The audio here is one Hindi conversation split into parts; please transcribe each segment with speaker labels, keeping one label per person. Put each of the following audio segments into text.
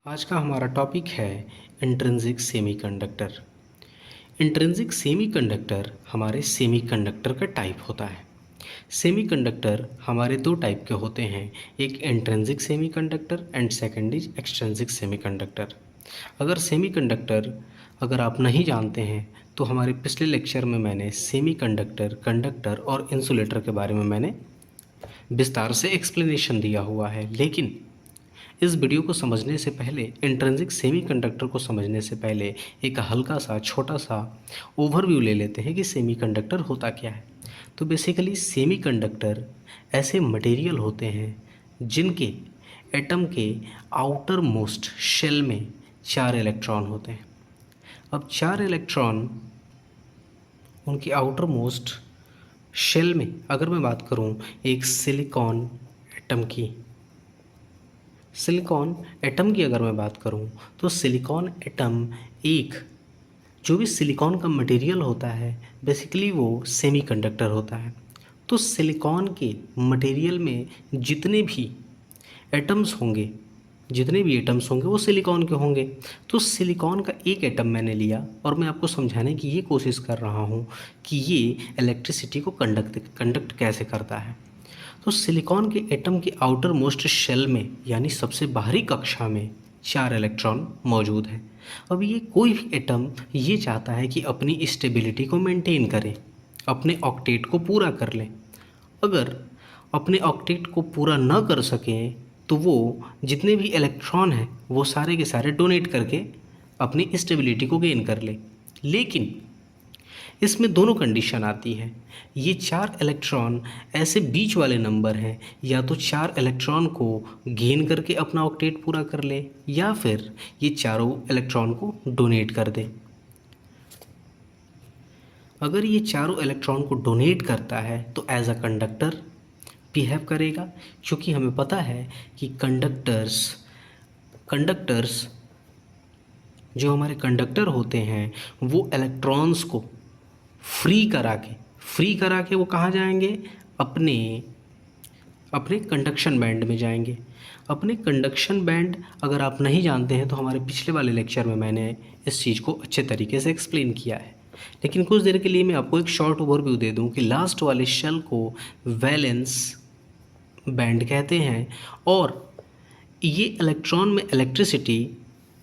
Speaker 1: आज का हमारा टॉपिक है इंट्रिंसिक सेमीकंडक्टर। इंट्रिंसिक सेमीकंडक्टर हमारे सेमीकंडक्टर का टाइप होता है। सेमीकंडक्टर हमारे दो टाइप के होते हैं, एक intrinsic semiconductor and second is extrinsic semiconductor. अगर आप नहीं जानते हैं तो हमारे पिछले लेक्चर में मैंने सेमीकंडक्टर, कंडक्टर और इंसुलेटर के बारे में मैंने विस्तार से एक्सप्लेनेशन दिया हुआ है। लेकिन इस वीडियो को समझने से पहले, इंट्रिंसिक सेमीकंडक्टर को समझने से पहले एक हल्का सा छोटा सा ओवरव्यू ले लेते हैं कि सेमीकंडक्टर होता क्या है। तो बेसिकली सेमीकंडक्टर ऐसे मटेरियल होते हैं जिनके एटम के आउटर मोस्ट शेल में 4 इलेक्ट्रॉन होते हैं। अब 4 इलेक्ट्रॉन उनकी आउटर मोस्ट शेल में, अगर मैं बात करूं एक सिलिकॉन एटम की अगर मैं बात करूं तो सिलिकॉन एटम एक, जो भी सिलिकॉन का मटेरियल होता है बेसिकली वो सेमीकंडक्टर होता है। तो सिलिकॉन के मटेरियल में जितने भी एटम्स होंगे वो सिलिकॉन के होंगे। तो सिलिकॉन का एक एटम मैंने लिया और मैं आपको समझाने की ये कोशिश कर रहा हूँ कि ये इलेक्ट्रिसिटी को कंडक्ट कैसे करता है। तो सिलिकॉन के एटम के आउटर मोस्ट शेल में, यानी सबसे बाहरी कक्षा में 4 इलेक्ट्रॉन मौजूद हैं। अब ये कोई भी एटम ये चाहता है कि अपनी स्टेबिलिटी को मेंटेन करे, अपने ऑक्टेट को पूरा कर ले। अगर अपने ऑक्टेट को पूरा न कर सकें तो वो जितने भी इलेक्ट्रॉन हैं वो सारे के सारे डोनेट करके अपनी स्टेबिलिटी को गेन कर ले। लेकिन इसमें दोनों कंडीशन आती है। ये 4 इलेक्ट्रॉन ऐसे बीच वाले नंबर हैं, या तो 4 इलेक्ट्रॉन को गेन करके अपना ऑक्टेट पूरा कर ले या फिर ये चारों इलेक्ट्रॉन को डोनेट कर दे। अगर ये चारों इलेक्ट्रॉन को डोनेट करता है तो एज अ कंडक्टर बिहेव करेगा, क्योंकि हमें पता है कि कंडक्टर्स जो हमारे कंडक्टर होते हैं वो इलेक्ट्रॉन्स को फ्री करा के वो कहाँ जाएंगे, अपने कंडक्शन बैंड में जाएंगे। अपने कंडक्शन बैंड अगर आप नहीं जानते हैं तो हमारे पिछले वाले लेक्चर में मैंने इस चीज़ को अच्छे तरीके से एक्सप्लेन किया है। लेकिन कुछ देर के लिए मैं आपको एक शॉर्ट ओवरव्यू दे दूं कि लास्ट वाले शेल को वैलेंस बैंड कहते हैं, और ये इलेक्ट्रॉन में इलेक्ट्रिसिटी,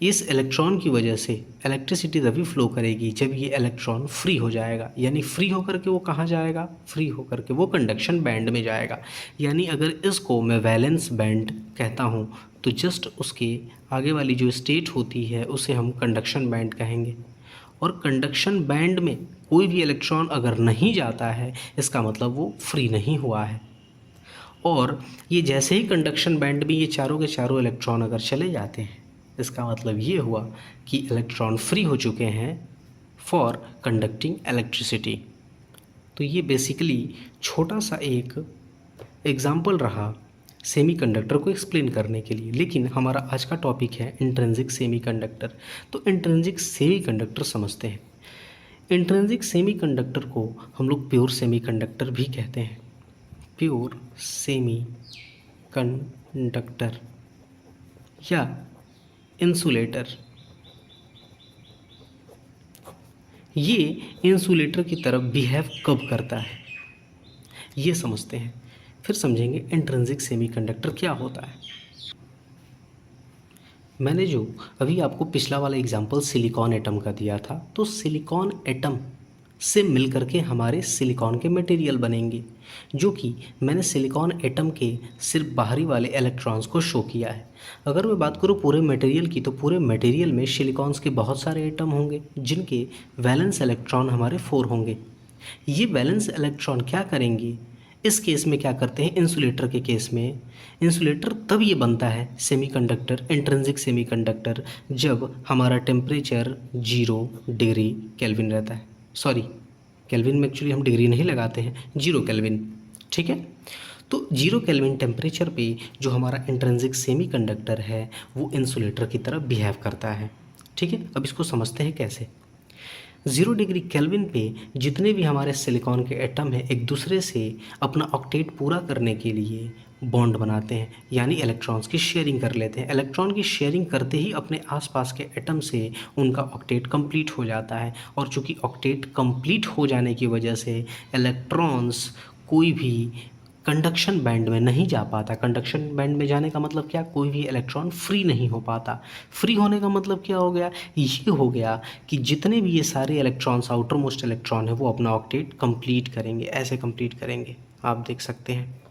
Speaker 1: इस इलेक्ट्रॉन की वजह से इलेक्ट्रिसिटी तभी फ्लो करेगी जब ये इलेक्ट्रॉन फ्री हो जाएगा। यानी फ्री होकर के वो कहाँ जाएगा, फ्री होकर के वो कंडक्शन बैंड में जाएगा। यानी अगर इसको मैं वैलेंस बैंड कहता हूँ तो जस्ट उसके आगे वाली जो स्टेट होती है उसे हम कंडक्शन बैंड कहेंगे। और कंडक्शन बैंड में कोई भी इलेक्ट्रॉन अगर नहीं जाता है इसका मतलब वो फ्री नहीं हुआ है। और ये जैसे ही कंडक्शन बैंड में ये चारों के चारों इलेक्ट्रॉन अगर चले जाते हैं इसका मतलब ये हुआ कि इलेक्ट्रॉन फ्री हो चुके हैं फॉर कंडक्टिंग इलेक्ट्रिसिटी। तो ये बेसिकली छोटा सा एक एग्जाम्पल रहा सेमीकंडक्टर को एक्सप्लेन करने के लिए। लेकिन हमारा आज का टॉपिक है इंट्रिंसिक सेमीकंडक्टर। तो इंट्रिंसिक सेमीकंडक्टर समझते हैं। इंट्रिंसिक सेमीकंडक्टर को हम लोग प्योर सेमीकंडक्टर भी कहते हैं। प्योर सेमीकंडक्टर या इंसुलेटर, ये इंसुलेटर की तरफ बिहेव कब करता है ये समझते हैं, फिर समझेंगे इंट्रिंसिक सेमीकंडक्टर क्या होता है। मैंने जो अभी आपको पिछला वाला एग्जांपल सिलिकॉन एटम का दिया था, तो सिलिकॉन एटम से मिलकर के हमारे सिलिकॉन के मटेरियल बनेंगे, जो कि मैंने सिलिकॉन एटम के सिर्फ बाहरी वाले इलेक्ट्रॉन्स को शो किया है। अगर मैं बात करूँ पूरे मटेरियल की, तो पूरे मटेरियल में सिलिकॉन्स के बहुत सारे एटम होंगे जिनके वैलेंस इलेक्ट्रॉन हमारे 4 होंगे। ये वैलेंस इलेक्ट्रॉन क्या करेंगे, इस केस में क्या करते हैं, इंसुलेटर के केस में इंसुलेटर तब ये बनता है सेमीकंडक्टर, इंट्रिंसिक सेमीकंडक्टर, जब हमारा टेम्परेचर 0 डिग्री केल्विन रहता है। सॉरी, केल्विन में एक्चुअली हम डिग्री नहीं लगाते हैं, 0 केल्विन, ठीक है। तो 0 केल्विन टेम्परेचर पे जो हमारा इंट्रिंसिक सेमीकंडक्टर है वो इंसुलेटर की तरह बिहेव करता है, ठीक है। अब इसको समझते हैं कैसे। 0 डिग्री केल्विन पे जितने भी हमारे सिलिकॉन के एटम हैं एक दूसरे से अपना ऑक्टेट पूरा करने के लिए बॉन्ड बनाते हैं, यानी इलेक्ट्रॉन्स की शेयरिंग कर लेते हैं। इलेक्ट्रॉन की शेयरिंग करते ही अपने आसपास के एटम से उनका ऑक्टेट कंप्लीट हो जाता है, और चूँकि ऑक्टेट कंप्लीट हो जाने की वजह से इलेक्ट्रॉन्स कोई भी कंडक्शन बैंड में नहीं जा पाता। कंडक्शन बैंड में जाने का मतलब क्या, कोई भी इलेक्ट्रॉन फ्री नहीं हो पाता। फ्री होने का मतलब क्या हो गया, ये हो गया कि जितने भी ये सारे इलेक्ट्रॉन्स आउटर मोस्ट इलेक्ट्रॉन है वो अपना ऑक्टेट कंप्लीट करेंगे, ऐसे कंप्लीट करेंगे। आप देख सकते हैं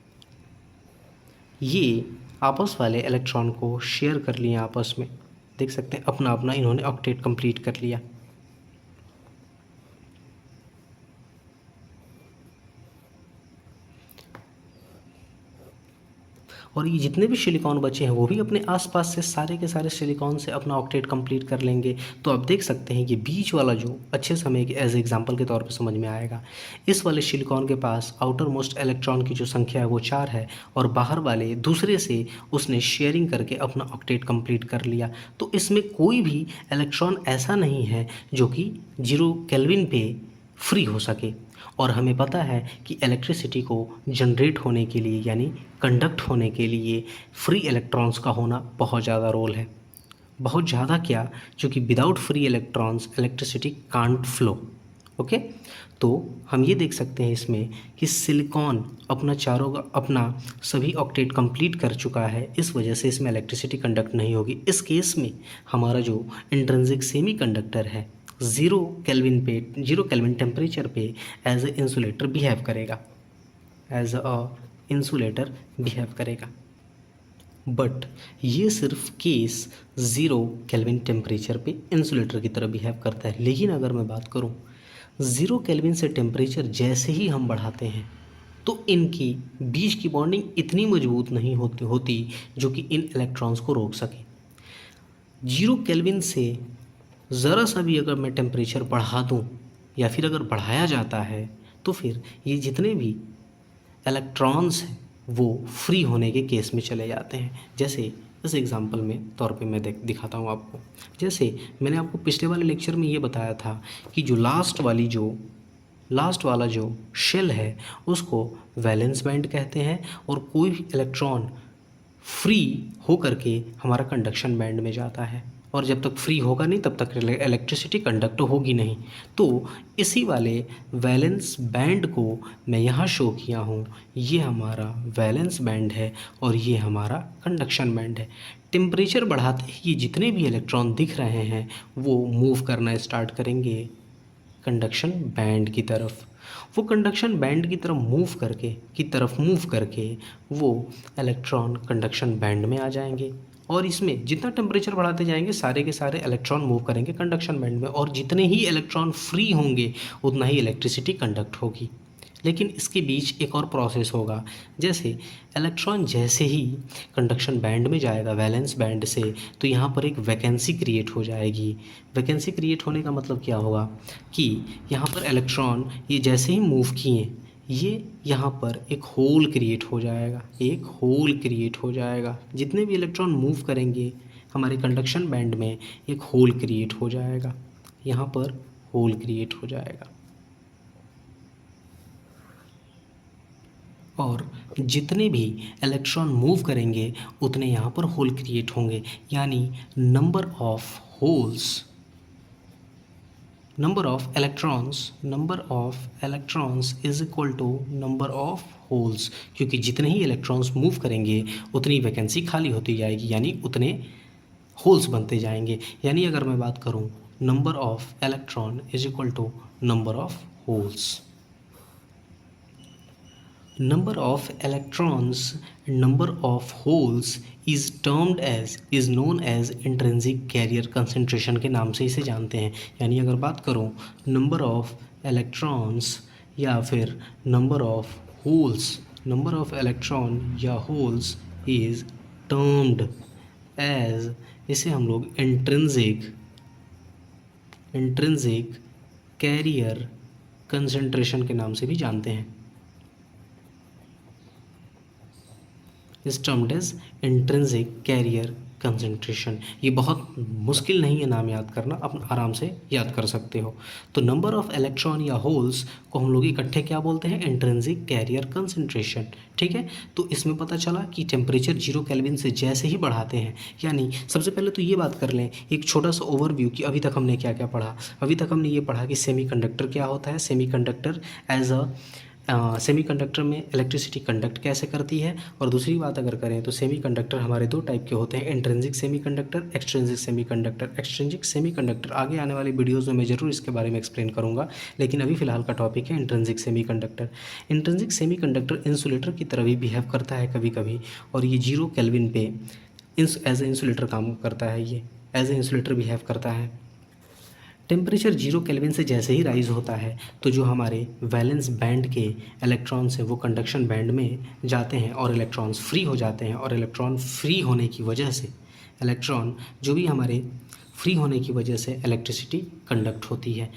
Speaker 1: ये आपस वाले इलेक्ट्रॉन को शेयर कर लिए आपस में, देख सकते हैं अपना अपना इन्होंने ऑक्टेट कंप्लीट कर लिया। और ये जितने भी सिलिकॉन बचे हैं वो भी अपने आसपास से सारे के सारे सिलिकॉन से अपना ऑक्टेट कंप्लीट कर लेंगे। तो आप देख सकते हैं कि बीच वाला जो अच्छे से हमें एज एग्जांपल के तौर पे समझ में आएगा, इस वाले सिलिकॉन के पास आउटर मोस्ट इलेक्ट्रॉन की जो संख्या है वो 4 है, और बाहर वाले दूसरे से उसने शेयरिंग करके अपना ऑक्टेट कंप्लीट कर लिया। तो इसमें कोई भी इलेक्ट्रॉन ऐसा नहीं है जो कि 0 केल्विन पे फ्री हो सके। और हमें पता है कि इलेक्ट्रिसिटी को जनरेट होने के लिए यानी कंडक्ट होने के लिए फ्री इलेक्ट्रॉन्स का होना बहुत ज़्यादा रोल है, बहुत ज़्यादा क्या, क्योंकि without free electrons electricity can't flow. Okay, तो हम ये देख सकते हैं इसमें कि सिलिकॉन अपना चारों का अपना सभी ऑक्टेट कंप्लीट कर चुका है, इस वजह से इसमें इलेक्ट्रिसिटी कंडक्ट नहीं होगी। इस केस में हमारा जो इंट्रिंसिक सेमी कंडक्टर है 0 केल्विन टेम्परेचर पे एज ए इंसुलेटर बिहेव करेगा, एज अ इंसुलेटर बिहेव करेगा। बट ये सिर्फ केस 0 केल्विन टेम्परेचर पे इंसुलेटर की तरह बिहेव करता है। लेकिन अगर मैं बात करूँ 0 केल्विन से टेम्परेचर जैसे ही हम बढ़ाते हैं तो इनकी बीच की बॉन्डिंग इतनी मजबूत नहीं होती जो कि इन इलेक्ट्रॉन्स को रोक सके। 0 केल्विन से ज़रा सा भी अगर मैं टेम्परेचर बढ़ा दूँ या फिर अगर बढ़ाया जाता है तो फिर ये जितने भी इलेक्ट्रॉन्स हैं वो फ्री होने के केस में चले जाते हैं। जैसे इस एग्जांपल में तौर पे मैं दिखाता हूँ आपको। जैसे मैंने आपको पिछले वाले लेक्चर में ये बताया था कि जो लास्ट वाला जो शेल है उसको वैलेंस बैंड कहते हैं, और कोई भी इलेक्ट्रॉन फ्री हो करके हमारा कंडक्शन बैंड में जाता है, और जब तक फ्री होगा नहीं तब तक इलेक्ट्रिसिटी कंडक्ट होगी नहीं। तो इसी वाले वैलेंस बैंड को मैं यहाँ शो किया हूँ, ये हमारा वैलेंस बैंड है और ये हमारा कंडक्शन बैंड है। टेम्परेचर बढ़ाते ही ये जितने भी इलेक्ट्रॉन दिख रहे हैं वो मूव करना स्टार्ट करेंगे कंडक्शन बैंड की तरफ। वो कंडक्शन बैंड की तरफ मूव करके वो इलेक्ट्रॉन कंडक्शन बैंड में आ जाएंगे, और इसमें जितना टेम्परेचर बढ़ाते जाएंगे सारे के सारे इलेक्ट्रॉन मूव करेंगे कंडक्शन बैंड में, और जितने ही इलेक्ट्रॉन फ्री होंगे उतना ही इलेक्ट्रिसिटी कंडक्ट होगी। लेकिन इसके बीच एक और प्रोसेस होगा। जैसे इलेक्ट्रॉन जैसे ही कंडक्शन बैंड में जाएगा वैलेंस बैंड से, तो यहाँ पर एक वैकेंसी क्रिएट हो जाएगी। वैकेंसी क्रिएट होने का मतलब क्या होगा कि यहाँ पर इलेक्ट्रॉन ये जैसे ही मूव किए ये यहाँ पर एक होल क्रिएट हो जाएगा, एक होल क्रिएट हो जाएगा। जितने भी इलेक्ट्रॉन मूव करेंगे हमारे कंडक्शन बैंड में एक होल क्रिएट हो जाएगा, यहाँ पर होल क्रिएट हो जाएगा। और जितने भी इलेक्ट्रॉन मूव करेंगे उतने यहाँ पर होल क्रिएट होंगे, यानी number of electrons is equal to number of holes, क्योंकि जितने ही इलेक्ट्रॉन्स मूव करेंगे उतनी वैकेंसी खाली होती जाएगी, यानी उतने होल्स बनते जाएंगे। यानी अगर मैं बात करूँ number of electron is equal to number of holes. Number of electrons and number of holes is known as intrinsic carrier concentration के नाम से इसे जानते हैं। यानी अगर बात करूँ नंबर ऑफ इलेक्ट्रॉन्स या फिर नंबर ऑफ इलेक्ट्रॉन या होल्स इज टर्म्ड एज, इसे हम लोग इंट्रिंसिक कैरियर कंसंट्रेशन के नाम से भी जानते हैं। is termed as intrinsic carrier concentration. ये बहुत मुश्किल नहीं है नाम याद करना, आप आराम से याद कर सकते हो। तो नंबर ऑफ़ इलेक्ट्रॉन या होल्स को हम लोग इकट्ठे क्या बोलते हैं, इंट्रिंसिक कैरियर कंसंट्रेशन। ठीक है, तो इसमें पता चला कि टेम्परेचर 0 केल्विन से जैसे ही बढ़ाते हैं, यानी सबसे पहले तो ये बात कर लें एक छोटा सा ओवरव्यू कि अभी तक हमने क्या क्या पढ़ा। अभी तक हमने ये पढ़ा कि सेमीकंडक्टर क्या होता है, सेमीकंडक्टर एज अ सेमीकंडक्टर में इलेक्ट्रिसिटी कंडक्ट कैसे करती है। और दूसरी बात अगर करें तो सेमीकंडक्टर हमारे दो टाइप के होते हैं, intrinsic semiconductor, extrinsic semiconductor. Extrinsic semiconductor आगे आने वाली वीडियोज़ में मैं ज़रूर इसके बारे में एक्सप्लेन करूंगा, लेकिन अभी फ़िलहाल का टॉपिक है intrinsic semiconductor. Intrinsic semiconductor insulator की तरह भी बिहेव करता है कभी कभी, और ये 0 केल्विन पे एज ए इंसुलेटर काम करता है, ये एज ए इंसुलेटर बिहेव करता है। टेम्परेचर 0 केल्विन से जैसे ही राइज़ होता है तो जो हमारे वैलेंस बैंड के इलेक्ट्रॉन्स हैं वो कंडक्शन बैंड में जाते हैं और इलेक्ट्रॉन्स फ्री हो जाते हैं। और इलेक्ट्रॉन फ्री होने की वजह से जो भी हमारे फ्री होने की वजह से इलेक्ट्रिसिटी कंडक्ट होती है।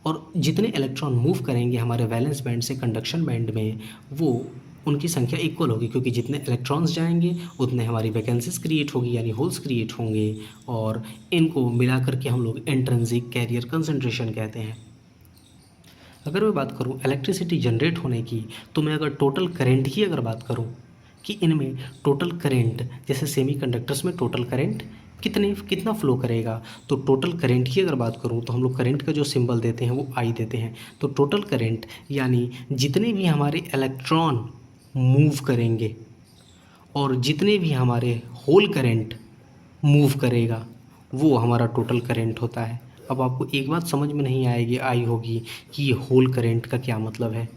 Speaker 1: और जितने इलेक्ट्रॉन मूव करेंगे हमारे वैलेंस बैंड से कंडक्शन बैंड में, वो उनकी संख्या इक्वल होगी, क्योंकि जितने इलेक्ट्रॉन्स जाएंगे उतने हमारी वैकेंसीज क्रिएट होगी, यानी होल्स क्रिएट होंगे। और इनको मिला करके हम लोग इंट्रिंसिक कैरियर कंसंट्रेशन कहते हैं। अगर मैं बात करूं इलेक्ट्रिसिटी जनरेट होने की, तो मैं अगर टोटल करंट की अगर बात करूं कि इनमें टोटल करंट, जैसे सेमीकंडक्टर्स में टोटल करंट कितना फ्लो करेगा, तो टोटल करंट की अगर बात करूं तो हम लोग करंट का जो सिंबल देते हैं वो आई देते हैं। तो टोटल करंट यानी जितने भी हमारे इलेक्ट्रॉन मूव करेंगे और जितने भी हमारे होल करंट मूव करेगा वो हमारा टोटल करंट होता है। अब आपको एक बात समझ में नहीं आई होगी कि ये होल करंट का क्या मतलब है।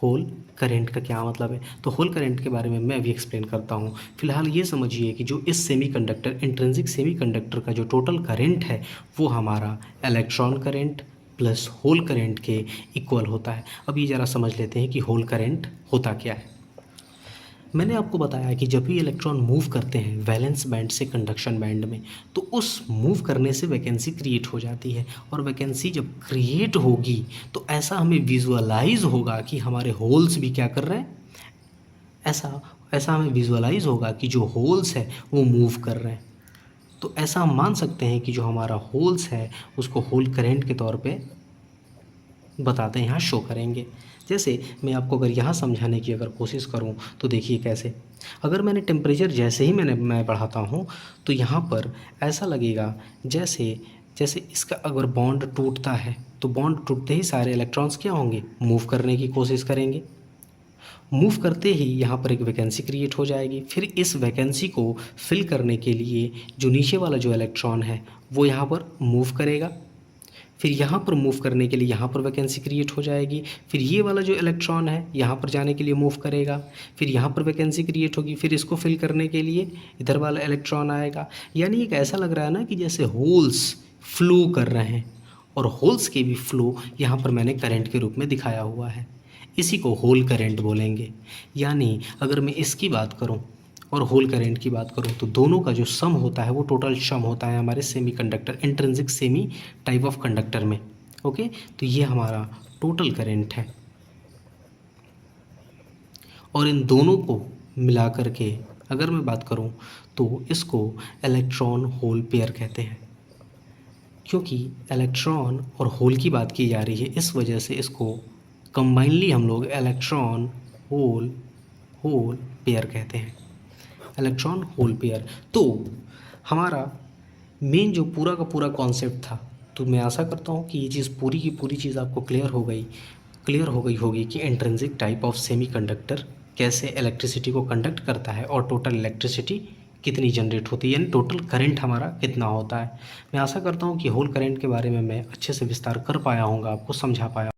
Speaker 1: होल करंट का क्या मतलब है, तो होल करंट के बारे में मैं अभी एक्सप्लेन करता हूँ। फिलहाल ये समझिए कि जो इस सेमीकंडक्टर इंट्रिंसिक सेमीकंडक्टर का जो टोटल करंट है वो हमारा electron current plus hole current के इक्वल होता है। अब ये ज़रा समझ लेते हैं कि होल करंट होता क्या है। मैंने आपको बताया कि जब भी इलेक्ट्रॉन मूव करते हैं वैलेंस बैंड से कंडक्शन बैंड में, तो उस मूव करने से वैकेंसी क्रिएट हो जाती है। और वैकेंसी जब क्रिएट होगी तो ऐसा हमें विजुअलाइज होगा कि हमारे होल्स भी क्या कर रहे हैं, ऐसा हमें विजुअलाइज होगा कि जो होल्स है वो मूव कर रहे हैं। तो ऐसा हम मान सकते हैं कि जो हमारा होल्स है उसको होल करंट के तौर पे बताते हैं, यहाँ शो करेंगे। जैसे मैं आपको अगर यहाँ समझाने की अगर कोशिश करूँ तो देखिए कैसे। अगर मैंने टेम्परेचर जैसे ही मैं बढ़ाता हूँ तो यहाँ पर ऐसा लगेगा जैसे इसका अगर बॉन्ड टूटता है तो बॉन्ड टूटते ही सारे इलेक्ट्रॉन्स क्या होंगे, मूव करने की कोशिश करेंगे। मूव करते ही यहाँ पर एक वैकेंसी क्रिएट हो जाएगी। फिर इस वैकेंसी को फिल करने के लिए जो नीचे वाला जो इलेक्ट्रॉन है वो यहाँ पर मूव करेगा। फिर यहाँ पर मूव करने के लिए यहाँ पर वैकेंसी क्रिएट हो जाएगी। फिर ये वाला जो इलेक्ट्रॉन है यहाँ पर जाने के लिए मूव करेगा। फिर यहाँ पर वैकेंसी क्रिएट होगी। फिर इसको फिल करने के लिए इधर वाला इलेक्ट्रॉन आएगा। यानी एक ऐसा लग रहा है ना कि जैसे होल्स फ्लो कर रहे हैं, और होल्स के भी फ्लो यहाँ पर मैंने करंट के रूप में दिखाया हुआ है। इसी को होल करंट बोलेंगे। यानी अगर मैं इसकी बात करूँ और होल करंट की बात करूँ तो दोनों का जो सम होता है वो टोटल सम होता है हमारे semiconductor intrinsic semi type of conductor में। ओके, तो ये हमारा टोटल करंट है। और इन दोनों को मिला करके अगर मैं बात करूँ तो इसको इलेक्ट्रॉन होल पेयर कहते हैं। क्योंकि इलेक्ट्रॉन और होल की बात की जा रही है, इस वजह से इसको कंबाइनली हम लोग इलेक्ट्रॉन होल पेयर कहते हैं। Electron hole pair. तो हमारा मेन जो पूरा का पूरा कॉन्सेप्ट था, तो मैं आशा करता हूँ कि ये चीज़ पूरी की पूरी चीज़ आपको क्लियर हो गई होगी कि इंट्रिंसिक टाइप ऑफ सेमीकंडक्टर कैसे इलेक्ट्रिसिटी को कंडक्ट करता है और टोटल इलेक्ट्रिसिटी कितनी जनरेट होती है, यानी टोटल करंट हमारा कितना होता है। मैं आशा करता हूँ कि होल करंट के बारे में मैं अच्छे से विस्तार कर पाया हूँगा, आपको समझा पाया।